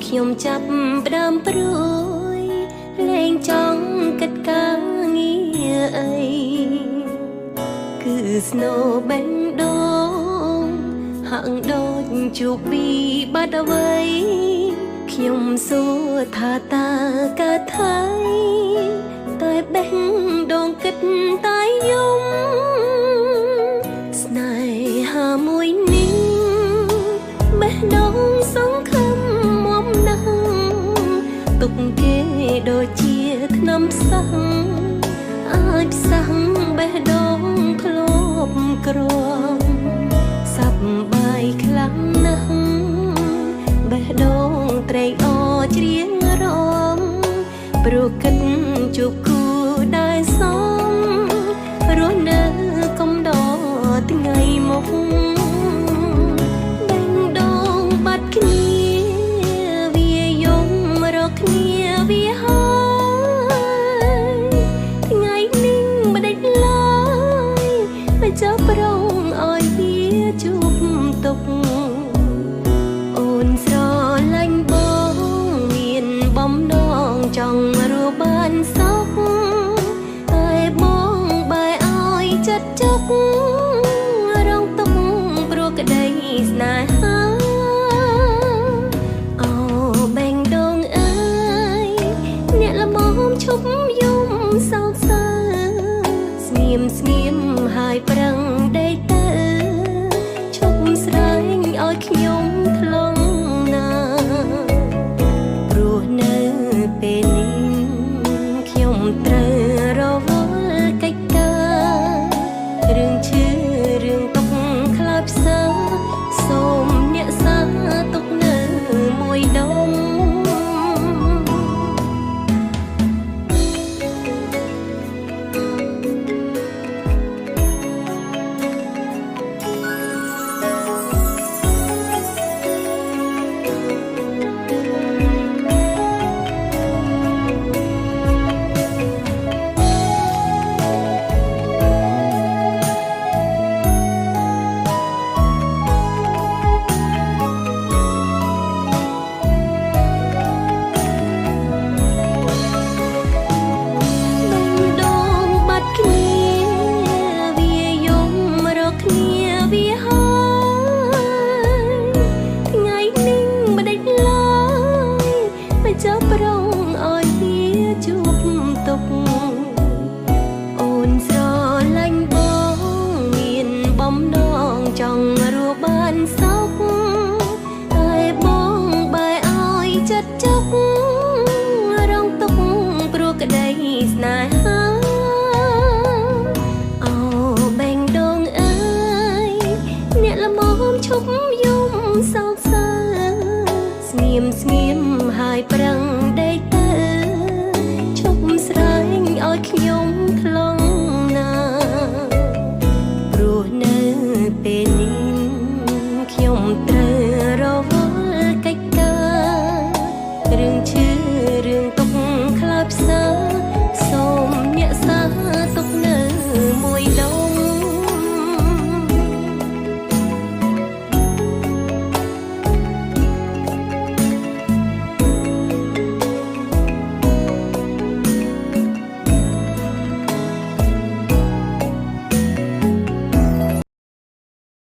ខ្ញុំចាប់ផ្ដើមព្រួយលែងចង់គិតការងារអីគឺស្នូបេះដូងហាក់ដូចជួបពីបាត់អ្វីខ្ញុំសួរថាតើកើតថៃតែបេះដូងគិតតែយំស្នេហាមួយនេះបេះដូងសង្ឃឹមមុំណាស់ទុកគេដូចជាថ្នាំផ្សះអាចផ្សះបេះដូងធ្លាប់ក្រំសប្បាយខ្លាំងណាស់បេះដូងត្រេកអរច្រៀងរំព្រោះគិតជួបគូដែលសមរស់នៅកំដរថ្ងៃមុខបេះដូងបាត់គ្នាវាយំរកគ្នាវាហើយថ្ងៃនេះមិនដេចឡើយតែចាប់ប្រងឲ្យវាជួបទុកអូនស្រឡាញ់បងមានបំណងចង់រស់បានសុខតែបងបែរឲ្យចិត្តចុករងទុកព្រោះក្តីស្នេហាអូបេះដូងអើយអ្នកល្មមឈប់យំសោកសៅស្ងៀមហើយប្រឹងដេកទៅឈប់ស្រែងឲ្យខ្ញុំថ្លង់ណាព្រោះនៅពេលនេះខ្ញុំត្រូវរវល់កិច្ចការរឿងឈឺរឿងទុកខ្លោចផ្សើសូមអ្នកសាទុកនៅមួយដុំចាប់ប្រងឲ្យវាជួបទុកអូនស្រឡាញ់បងមានបំណងចង់រស់បានសុខតែបងបែរឲ្យចិត្តចុករងទុកព្រោះក្តីស្នេហាអូបេះដូងអើយអ្នកល្មមឈប់យំសោកសៅស្ងៀមហើយប្រឹងដេក